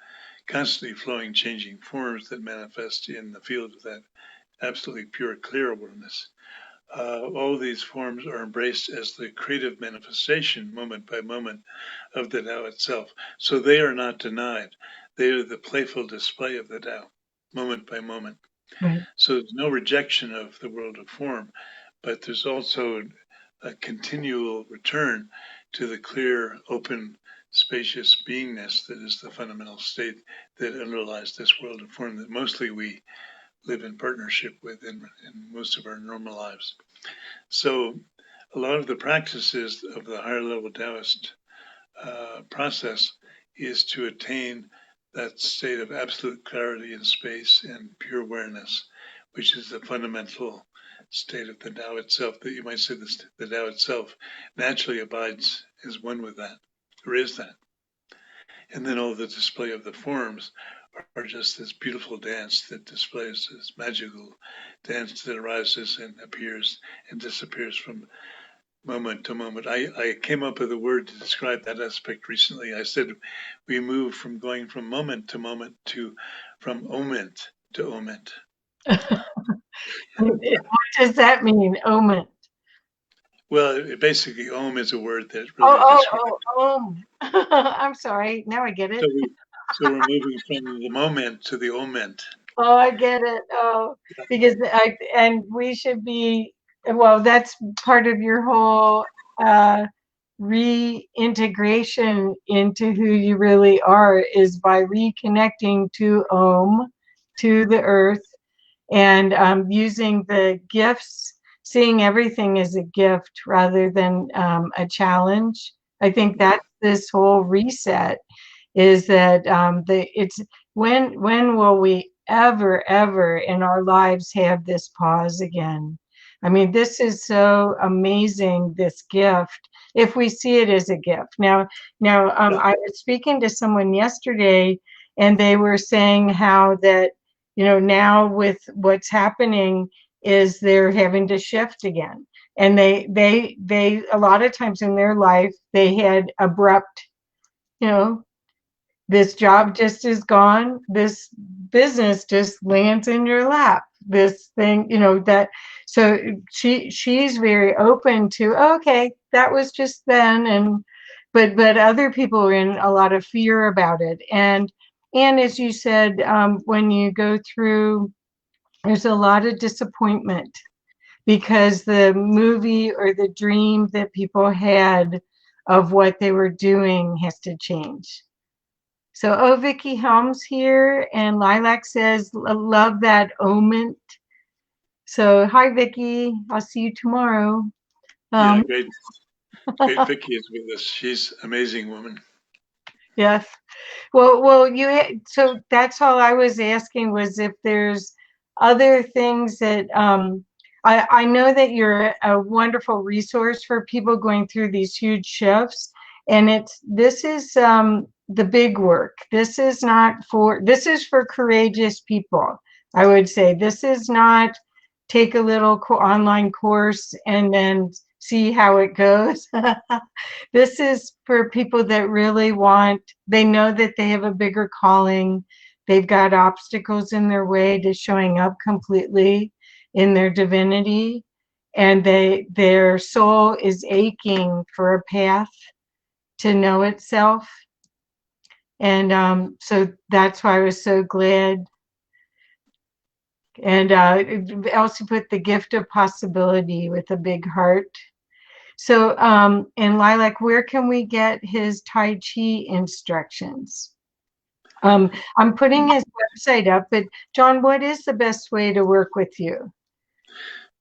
constantly flowing, changing forms that manifest in the field of that absolutely pure, clear awareness. All these forms are embraced as the creative manifestation, moment by moment, of the Tao itself. So they are not denied. They are the playful display of the Tao, moment by moment. Right. So there's no rejection of the world of form, but there's also a continual return to the clear, open, spacious beingness that is the fundamental state that underlies this world of form that mostly we live in partnership with in most of our normal lives. So a lot of the practices of the higher level Taoist process is to attain that state of absolute clarity in space and pure awareness, which is the fundamental state of the Tao itself, that you might say the Tao itself naturally abides as one with that, or is that. And then all the display of the forms are just this beautiful dance that displays this magical dance that arises and appears and disappears from moment to moment. I came up with a word to describe that aspect recently. I said we move from going from moment to from oment to oment. What does that mean, omen? Well, basically, om is a word that really describes. I'm sorry. Now I get it. So we're moving from the moment to the oment. Oh, I get it. Oh, because and we should be, well, that's part of your whole reintegration into who you really are is by reconnecting to Om, to the earth, and using the gifts, seeing everything as a gift rather than a challenge. I think that's this whole reset is that it's when will we ever in our lives have this pause again? I mean, this is so amazing, this gift, if we see it as a gift. Now, I was speaking to someone yesterday, and they were saying how that, now with what's happening is they're having to shift again. And they a lot of times in their life, they had abrupt, this job just is gone, this business just lands in your lap, this thing, that. So she's very open to, okay, that was just then. And but other people are in a lot of fear about it. And as you said, when you go through, there's a lot of disappointment because the movie or the dream that people had of what they were doing has to change. So, Vicky Helms here, and Lilac says, love that omen. So, hi, Vicky. I'll see you tomorrow. Yeah, great. Vicky is with us. She's an amazing woman. Yes. Well, so that's all I was asking was if there's other things that I know that you're a wonderful resource for people going through these huge shifts, and this is the big work. This is for courageous people. I would say this is not take a little online course and then see how it goes. This is for people that really they know that they have a bigger calling. They've got obstacles in their way to showing up completely in their divinity. And their soul is aching for a path to know itself. And so that's why I was so glad. And also put the gift of possibility with a big heart. So, and Lilac, where can we get his Tai Chi instructions? I'm putting his website up, but John, what is the best way to work with you?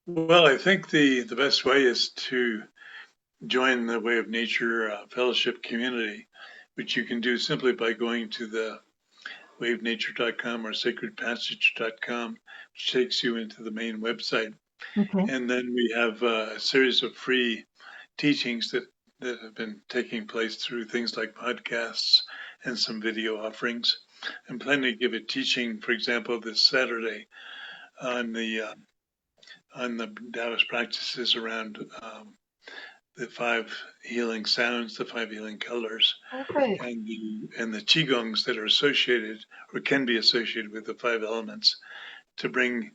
Well, I think the best way is to join the Way of Nature Fellowship community, which you can do simply by going to the wavenature.com or sacredpassage.com, which takes you into the main website. Okay. And then we have a series of free teachings that have been taking place through things like podcasts and some video offerings. I'm planning to give a teaching, for example, this Saturday on the Taoist practices around the 5 healing sounds, the 5 healing colors, Okay. and the qigongs that are associated or can be associated with the 5 elements to bring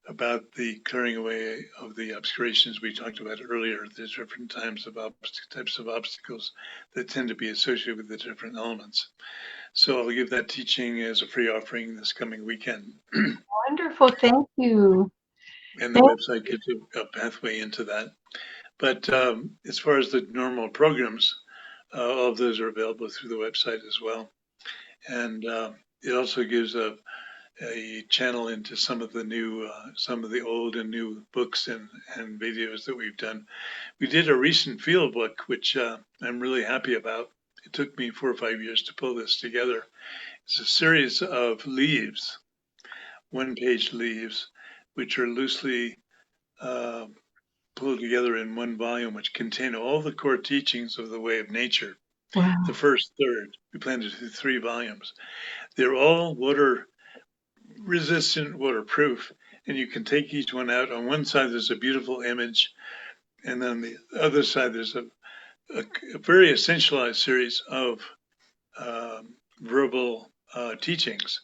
about the clearing away of the obscurations we talked about earlier, the different types of obstacles that tend to be associated with the different elements. So I'll give that teaching as a free offering this coming weekend. Wonderful. Thank you. And the Thank website gives you a pathway into that. But as far as the normal programs, all of those are available through the website as well. And it also gives a channel into some of the old and new books and videos that we've done. We did a recent field book, which I'm really happy about. It took me 4 or 5 years to pull this together. It's a series of leaves, 1-page leaves, which are loosely pulled together in one volume, which contain all the core teachings of the Way of Nature. Wow. The first third, we plan to do 3 volumes. They're all water resistant, waterproof, and you can take each one out. On one side, there's a beautiful image, and then on the other side, there's a very essentialized series of verbal teachings,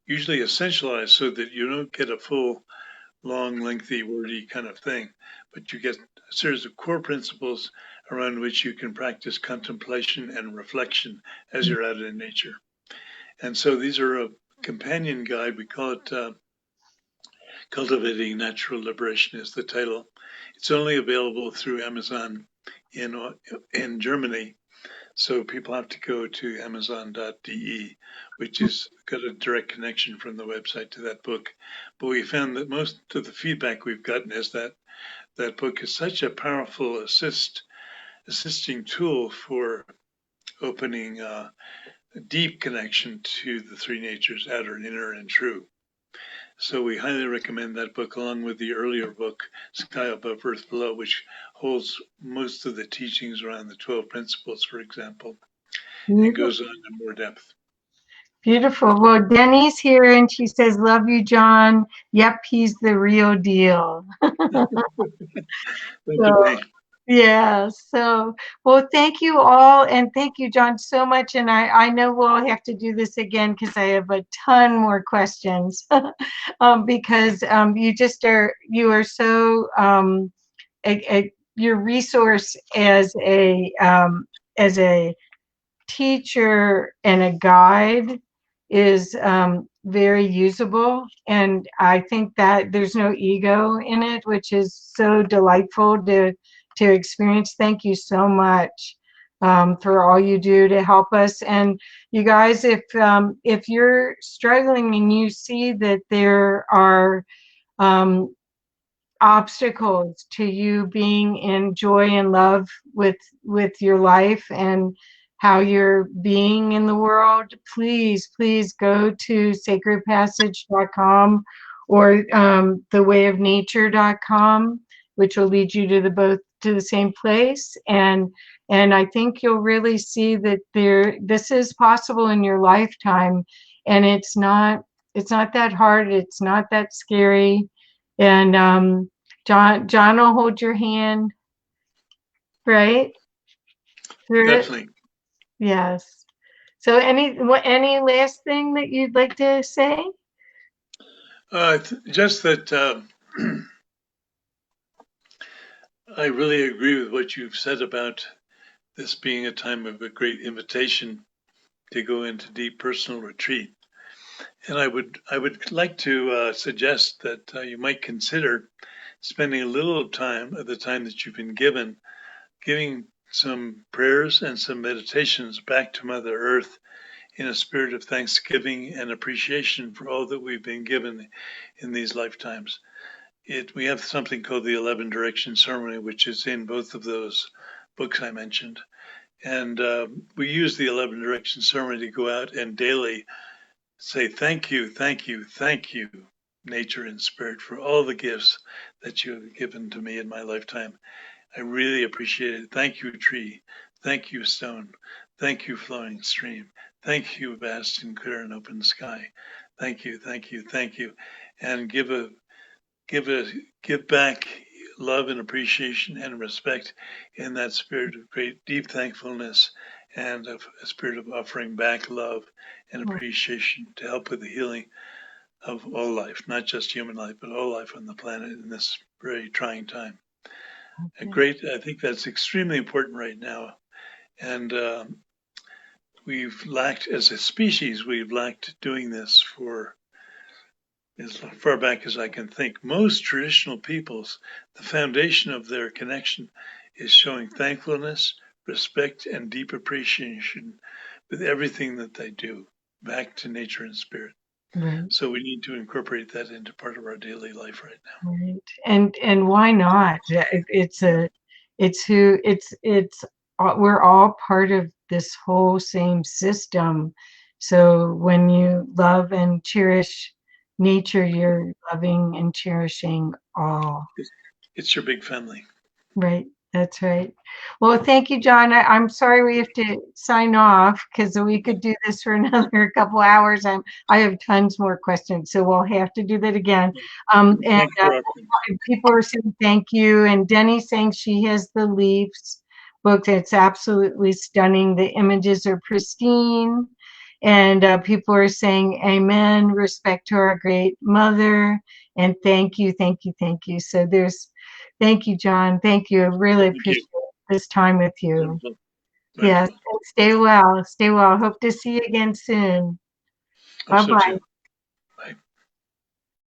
usually essentialized so that you don't get a full, long, lengthy, wordy kind of thing, but you get a series of core principles around which you can practice contemplation and reflection as you're out in nature. And so these are a companion guide. We call it Cultivating Natural Liberation is the title. It's only available through Amazon in Germany. So people have to go to amazon.de, which is got a direct connection from the website to that book. But we found that most of the feedback we've gotten is that that book is such a powerful assisting tool for opening a deep connection to the 3 natures, outer, inner, and true. So we highly recommend that book, along with the earlier book, Sky Above, Earth Below, which holds most of the teachings around the 12 principles, for example, and goes on in more depth. Beautiful. Well, Denny's here and she says, love you, John. Yep, he's the real deal. So, yeah. So, well, thank you all. And thank you, John, so much. And I know we'll have to do this again because I have a ton more questions because you are so, your resource as a teacher and a guide is very usable, and I think that there's no ego in it, which is so delightful to experience. Thank you so much for all you do to help us. And you guys, if you're struggling and you see that there are obstacles to you being in joy and love with your life and how you're being in the world, please, please go to sacredpassage.com or thewayofnature.com, which will lead you to the same place. And I think you'll really see that this is possible in your lifetime, and it's not that hard, it's not that scary. And John will hold your hand, right? Through it. Definitely. Yes. So any last thing that you'd like to say? Just that I really agree with what you've said about this being a time of a great invitation to go into deep personal retreat. And I would like to suggest that you might consider spending a little time of the time that you've been given, giving some prayers and some meditations back to Mother Earth in a spirit of thanksgiving and appreciation for all that we've been given in these lifetimes. We have something called the 11 Direction Ceremony, which is in both of those books I mentioned. And we use the 11 Direction Ceremony to go out and daily say, thank you, thank you, thank you, nature and spirit, for all the gifts that you have given to me in my lifetime. I really appreciate it. Thank you, tree. Thank you, stone. Thank you, flowing stream. Thank you, vast and clear and open sky. Thank you, thank you, thank you. And give back love and appreciation and respect in that spirit of great deep thankfulness and of a spirit of offering back love and appreciation to help with the healing of all life, not just human life, but all life on the planet in this very trying time. I think that's extremely important right now. And we've lacked, as a species, we've lacked doing this for as far back as I can think. Most traditional peoples, the foundation of their connection is showing thankfulness, respect, and deep appreciation with everything that they do back to nature and spirit. Right. So we need to incorporate that into part of our daily life right now. Right. And why not? We're all part of this whole same system. So when you love and cherish nature, you're loving and cherishing all. It's your big family. Right. That's right. Well, thank you, John. I'm sorry we have to sign off because we could do this for another couple hours. I have tons more questions, so we'll have to do that again. And people are saying thank you, and Denny's saying she has the Leaves book. It's absolutely stunning. The images are pristine, and people are saying amen, respect to our great mother, and thank you, thank you, thank you. So thank you, John. Thank you. I really appreciate this time with you. Wonderful. Yes. Stay well. Stay well. Hope to see you again soon. Bye-bye.